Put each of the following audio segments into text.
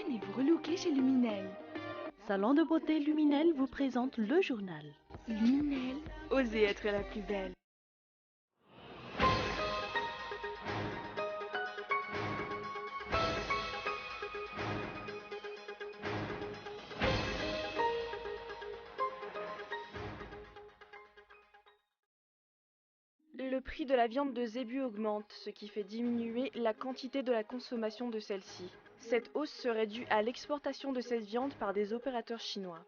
Venez vous relooker chez Luminel. Salon de beauté Luminel vous présente le journal. Luminel, osez être la plus belle. Le prix de la viande de zébu augmente, ce qui fait diminuer la quantité de la consommation de celle-ci. Cette hausse serait due à l'exportation de cette viande par des opérateurs chinois.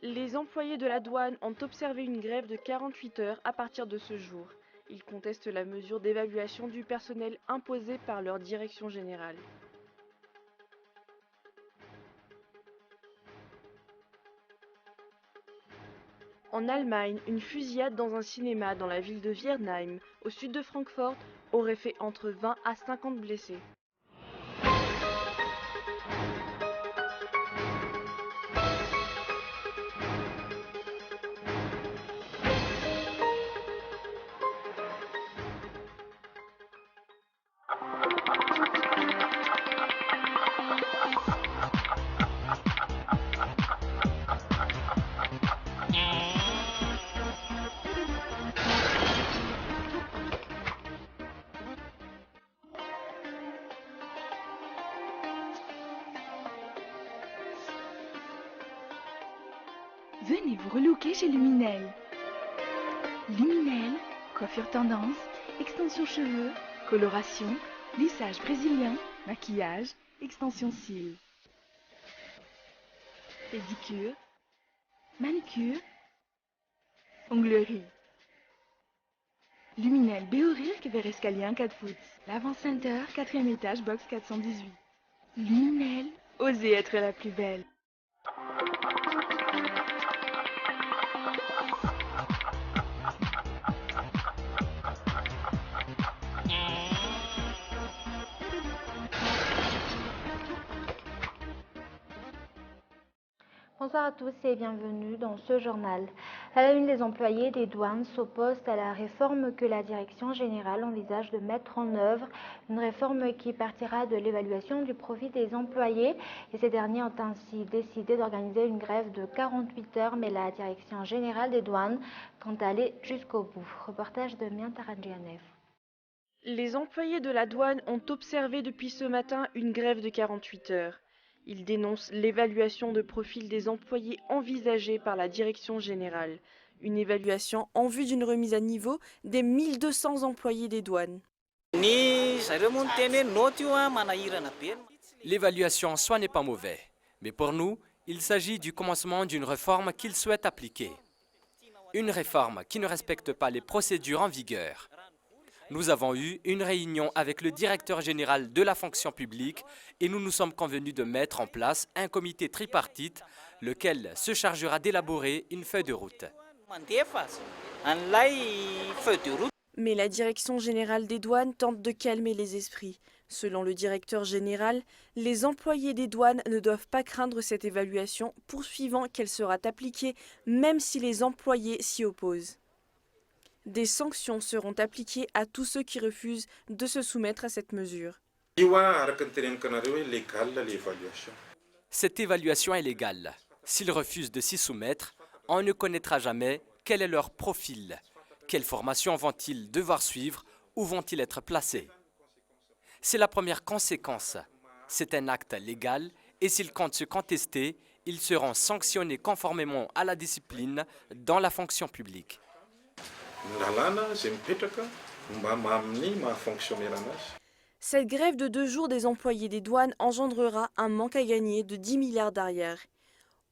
Les employés de la douane ont observé une grève de 48 heures à partir de ce jour. Ils contestent la mesure d'évaluation du personnel imposée par leur direction générale. En Allemagne, une fusillade dans un cinéma dans la ville de Viernheim, au sud de Francfort, aurait fait entre 20 à 50 blessés. Venez vous relooker chez Luminel. Luminel, coiffure tendance, extension cheveux, coloration, lissage brésilien, maquillage, extension cils. Pédicure, manucure, onglerie. Luminel Béorilk vers escalier 4 foot. L'Avant Center, 4e étage, box 418. Luminel, osez être la plus belle. Bonsoir à tous et bienvenue dans ce journal. À la une, les employés des douanes s'opposent à la réforme que la direction générale envisage de mettre en œuvre. Une réforme qui partira de l'évaluation du profit des employés. Et ces derniers ont ainsi décidé d'organiser une grève de 48 heures, mais la direction générale des douanes compte aller jusqu'au bout. Reportage de Mian Taradjianev. Les employés de la douane ont observé depuis ce matin une grève de 48 heures. Ils dénoncent l'évaluation de profil des employés envisagée par la direction générale. Une évaluation en vue d'une remise à niveau des 1200 employés des douanes. L'évaluation en soi n'est pas mauvaise, mais pour nous, il s'agit du commencement d'une réforme qu'ils souhaitent appliquer. Une réforme qui ne respecte pas les procédures en vigueur. Nous avons eu une réunion avec le directeur général de la fonction publique et nous nous sommes convenus de mettre en place un comité tripartite, lequel se chargera d'élaborer une feuille de route. Mais la direction générale des douanes tente de calmer les esprits. Selon le directeur général, les employés des douanes ne doivent pas craindre cette évaluation, poursuivant qu'elle sera appliquée même si les employés s'y opposent. Des sanctions seront appliquées à tous ceux qui refusent de se soumettre à cette mesure. Cette évaluation est légale. S'ils refusent de s'y soumettre, on ne connaîtra jamais quel est leur profil. Quelle formation vont-ils devoir suivre? Où vont-ils être placés? C'est la première conséquence. C'est un acte légal et s'ils comptent se contester, ils seront sanctionnés conformément à la discipline dans la fonction publique. Cette grève de 2 jours des employés des douanes engendrera un manque à gagner de 10 milliards d'arrière.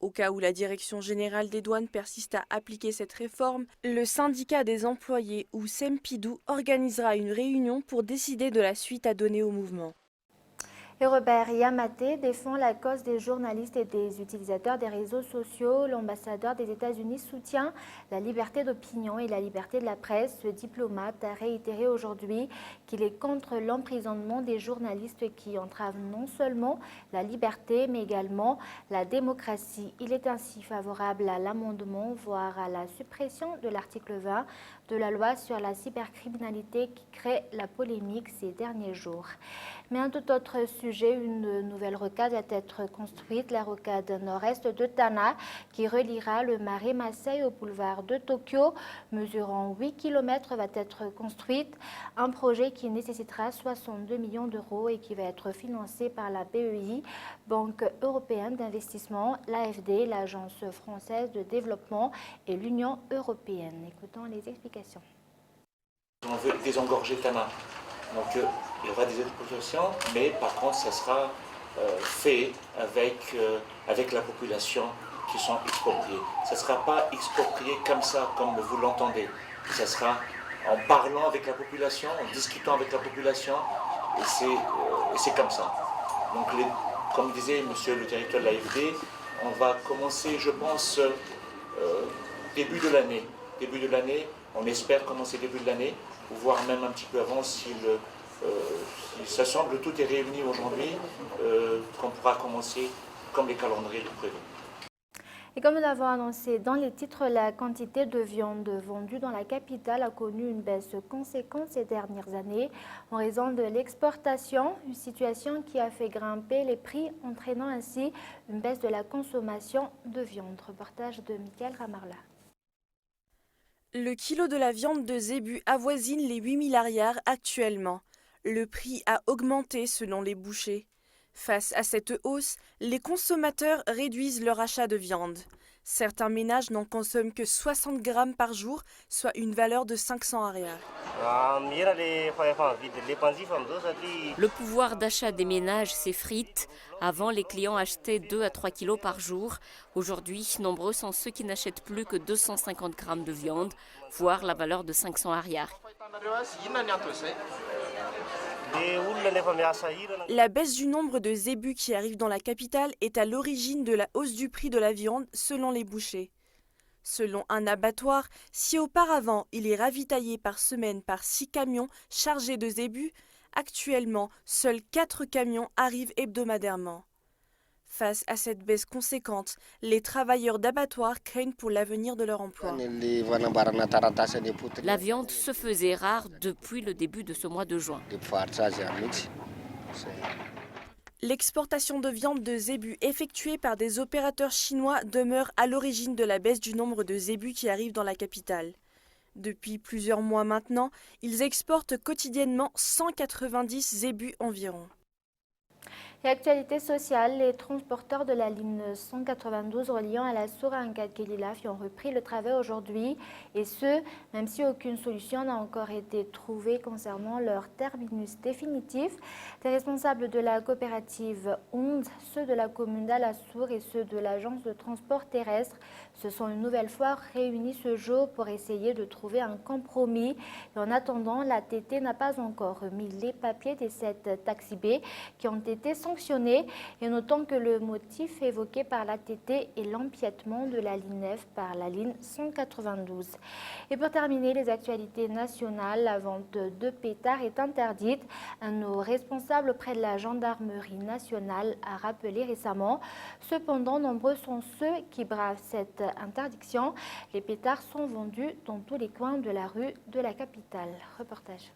Au cas où la direction générale des douanes persiste à appliquer cette réforme, le syndicat des employés ou SEMPIDOU organisera une réunion pour décider de la suite à donner au mouvement. Et Robert Yamate défend la cause des journalistes et des utilisateurs des réseaux sociaux. L'ambassadeur des États-Unis soutient la liberté d'opinion et la liberté de la presse. Ce diplomate a réitéré aujourd'hui qu'il est contre l'emprisonnement des journalistes qui entravent non seulement la liberté mais également la démocratie. Il est ainsi favorable à l'amendement, voire à la suppression de l'article 20 de la loi sur la cybercriminalité qui crée la polémique ces derniers jours. Mais un tout autre sujet, une nouvelle rocade va être construite, la rocade nord-est de Tana, qui reliera le marais Masai au boulevard de Tokyo, mesurant 8 km, va être construite. Un projet qui nécessitera 62 millions d'euros et qui va être financé par la BEI, Banque européenne d'investissement, l'AFD, l'Agence française de développement et l'Union européenne. Écoutons les explications. On veut désengorger Tana. Donc il y aura des exploitations, mais par contre ça sera fait avec la population qui sont expropriées. Ça ne sera pas exproprié comme ça, comme vous l'entendez. Ça sera en parlant avec la population, en discutant avec la population, et c'est comme ça. Donc comme disait monsieur le directeur de l'AFD, on va commencer, je pense, début de l'année. Début de l'année, on espère commencer début de l'année, ou voire même un petit peu avant si ça semble tout est réuni aujourd'hui, qu'on pourra commencer comme les calendriers le prévu. Et comme nous l'avons annoncé dans les titres, la quantité de viande vendue dans la capitale a connu une baisse conséquente ces dernières années en raison de l'exportation, une situation qui a fait grimper les prix, entraînant ainsi une baisse de la consommation de viande. Reportage de Michael Ramarla. Le kilo de la viande de zébu avoisine les 8 000 arrières actuellement. Le prix a augmenté selon les bouchers. Face à cette hausse, les consommateurs réduisent leur achat de viande. Certains ménages n'en consomment que 60 grammes par jour, soit une valeur de 500 arrières. Le pouvoir d'achat des ménages s'effrite. Avant, les clients achetaient 2 à 3 kilos par jour. Aujourd'hui, nombreux sont ceux qui n'achètent plus que 250 grammes de viande, voire la valeur de 500 arrières. La baisse du nombre de zébus qui arrivent dans la capitale est à l'origine de la hausse du prix de la viande selon les bouchers. Selon un abattoir, si auparavant il est ravitaillé par semaine par 6 camions chargés de zébus, actuellement seuls 4 camions arrivent hebdomadairement. Face à cette baisse conséquente, les travailleurs d'abattoirs craignent pour l'avenir de leur emploi. La viande se faisait rare depuis le début de ce mois de juin. L'exportation de viande de zébus effectuée par des opérateurs chinois demeure à l'origine de la baisse du nombre de zébus qui arrivent dans la capitale. Depuis plusieurs mois maintenant, ils exportent quotidiennement 190 zébus environ. Et actualité sociale, les transporteurs de la ligne 192 reliant à la Soura Kelilaf ont repris le travail aujourd'hui, et ce, même si aucune solution n'a encore été trouvée concernant leur terminus définitif. Les responsables de la coopérative OND, ceux de la commune d'Alassour et ceux de l'agence de transport terrestre se sont une nouvelle fois réunis ce jour pour essayer de trouver un compromis. Et en attendant, la TT n'a pas encore remis les papiers des 7 taxis B qui ont été sanctionnés, et notons que le motif évoqué par la TT est l'empiètement de la ligne F par la ligne 192. Et pour terminer, les actualités nationales, la vente de pétards est interdite. Un de nos responsables près de la gendarmerie nationale a rappelé récemment. Cependant, nombreux sont ceux qui bravent cette interdiction. Les pétards sont vendus dans tous les coins de la rue de la capitale. Reportage.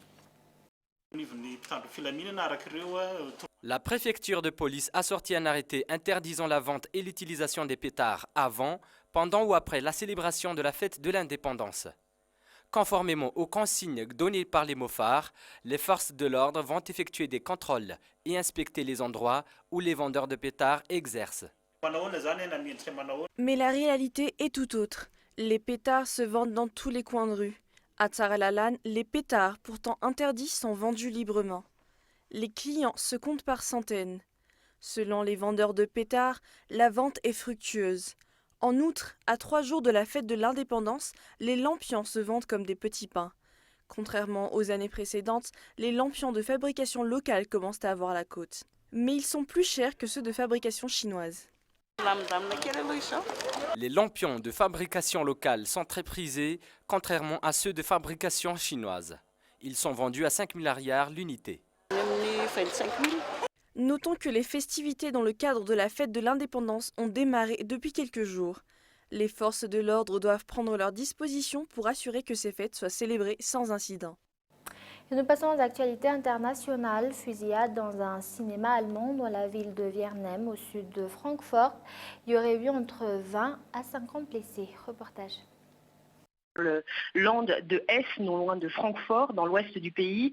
La préfecture de police a sorti un arrêté interdisant la vente et l'utilisation des pétards avant, pendant ou après la célébration de la fête de l'indépendance. Conformément aux consignes données par les mofards, les forces de l'ordre vont effectuer des contrôles et inspecter les endroits où les vendeurs de pétards exercent. Mais la réalité est tout autre. Les pétards se vendent dans tous les coins de rue. À Tsaralalan, les pétards, pourtant interdits, sont vendus librement. Les clients se comptent par centaines. Selon les vendeurs de pétards, la vente est fructueuse. En outre, à 3 jours de la fête de l'indépendance, les lampions se vendent comme des petits pains. Contrairement aux années précédentes, les lampions de fabrication locale commencent à avoir la cote. mais ils sont plus chers que ceux de fabrication chinoise. Les lampions de fabrication locale sont très prisés, contrairement à ceux de fabrication chinoise. Ils sont vendus à 5 000 arrières l'unité. Notons que les festivités dans le cadre de la fête de l'indépendance ont démarré depuis quelques jours. Les forces de l'ordre doivent prendre leurs dispositions pour assurer que ces fêtes soient célébrées sans incident. Et nous passons aux actualités internationales. Fusillade dans un cinéma allemand dans la ville de Wernheim, au sud de Francfort. Il y aurait eu entre 20 à 50 blessés. Reportage. Le land de Hesse, non loin de Francfort, dans l'ouest du pays.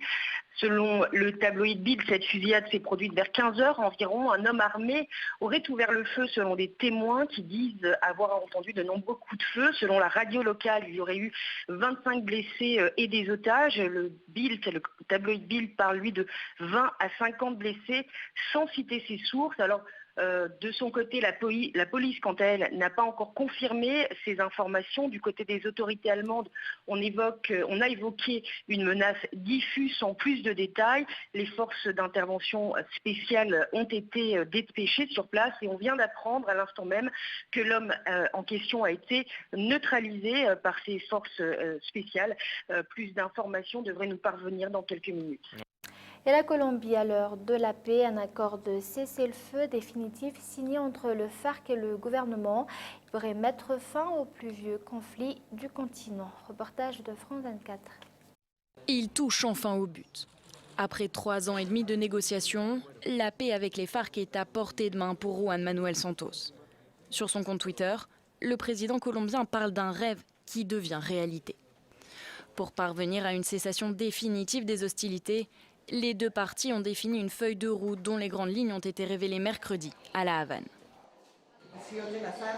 Selon le tabloïd Bild, cette fusillade s'est produite vers 15 h environ. Un homme armé aurait ouvert le feu selon des témoins qui disent avoir entendu de nombreux coups de feu. Selon la radio locale, il y aurait eu 25 blessés et des otages. Le tabloïd Bild parle lui de 20 à 50 blessés sans citer ses sources. Alors, de son côté, la police, quant à elle, n'a pas encore confirmé ces informations. Du côté des autorités allemandes, on a évoqué une menace diffuse sans plus de détails. Les forces d'intervention spéciales ont été dépêchées sur place et on vient d'apprendre à l'instant même que l'homme en question a été neutralisé par ces forces spéciales. Plus d'informations devraient nous parvenir dans quelques minutes. Et la Colombie, à l'heure de la paix, un accord de cessez-le-feu définitif signé entre le FARC et le gouvernement. Il pourrait mettre fin au plus vieux conflit du continent. Reportage de France 24. Il touche enfin au but. Après 3 ans et demi de négociations, la paix avec les FARC est à portée de main pour Juan Manuel Santos. Sur son compte Twitter, le président colombien parle d'un rêve qui devient réalité. Pour parvenir à une cessation définitive des hostilités, les deux parties ont défini une feuille de route dont les grandes lignes ont été révélées mercredi à La Havane.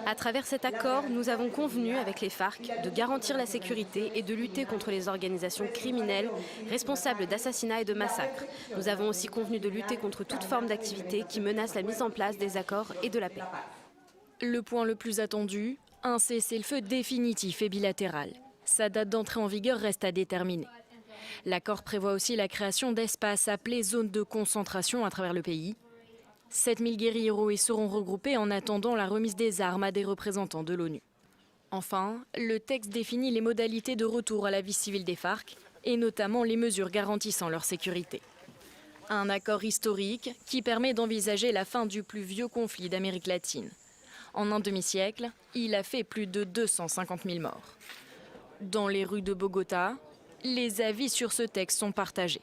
À travers cet accord, nous avons convenu avec les FARC de garantir la sécurité et de lutter contre les organisations criminelles responsables d'assassinats et de massacres. Nous avons aussi convenu de lutter contre toute forme d'activité qui menace la mise en place des accords et de la paix. Le point le plus attendu, un cessez-le-feu définitif et bilatéral. Sa date d'entrée en vigueur reste à déterminer. L'accord prévoit aussi la création d'espaces appelés zones de concentration à travers le pays. 7000 guérilleros y seront regroupés en attendant la remise des armes à des représentants de l'ONU. Enfin, le texte définit les modalités de retour à la vie civile des FARC et notamment les mesures garantissant leur sécurité. Un accord historique qui permet d'envisager la fin du plus vieux conflit d'Amérique latine. En un demi-siècle, il a fait plus de 250 000 morts. Dans les rues de Bogota, les avis sur ce texte sont partagés.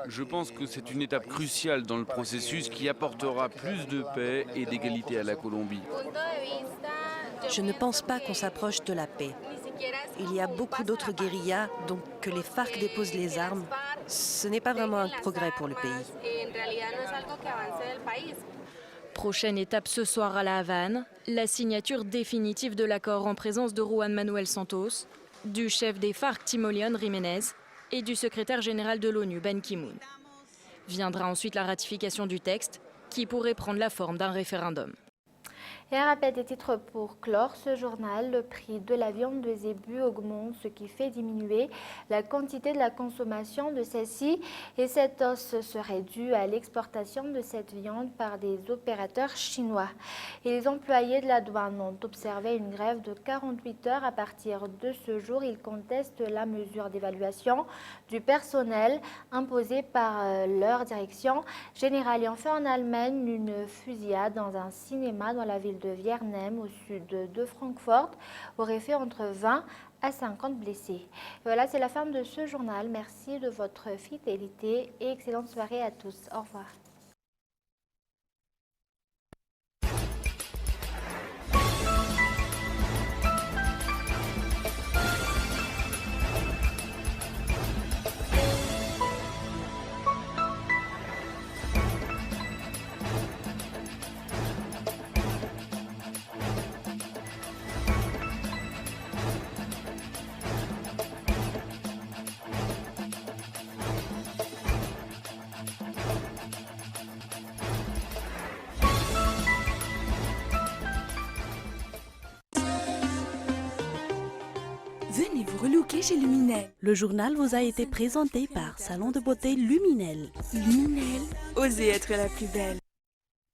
Je pense que c'est une étape cruciale dans le processus qui apportera plus de paix et d'égalité à la Colombie. Je ne pense pas qu'on s'approche de la paix. Il y a beaucoup d'autres guérillas, donc que les FARC déposent les armes, ce n'est pas vraiment un progrès pour le pays. Prochaine étape ce soir à La Havane, la signature définitive de l'accord en présence de Juan Manuel Santos, du chef des FARC Timoleon Jiménez et du secrétaire général de l'ONU Ban Ki-moon. Viendra ensuite la ratification du texte qui pourrait prendre la forme d'un référendum. Et un rappel des titres pour clore ce journal. Le prix de la viande de zébu augmente, ce qui fait diminuer la quantité de la consommation de celle-ci. Et cette hausse serait due à l'exportation de cette viande par des opérateurs chinois. Et les employés de la douane ont observé une grève de 48 heures. À partir de ce jour, ils contestent la mesure d'évaluation du personnel imposée par leur direction générale. Et enfin, en Allemagne, une fusillade dans un cinéma dans la ville de Wernheim, au sud de Francfort, aurait fait entre 20 à 50 blessés. Et voilà, c'est la fin de ce journal. Merci de votre fidélité et excellente soirée à tous. Au revoir. Venez vous relooker chez Luminel. Le journal vous a été présenté par Salon de beauté Luminel. Luminel, osez être la plus belle.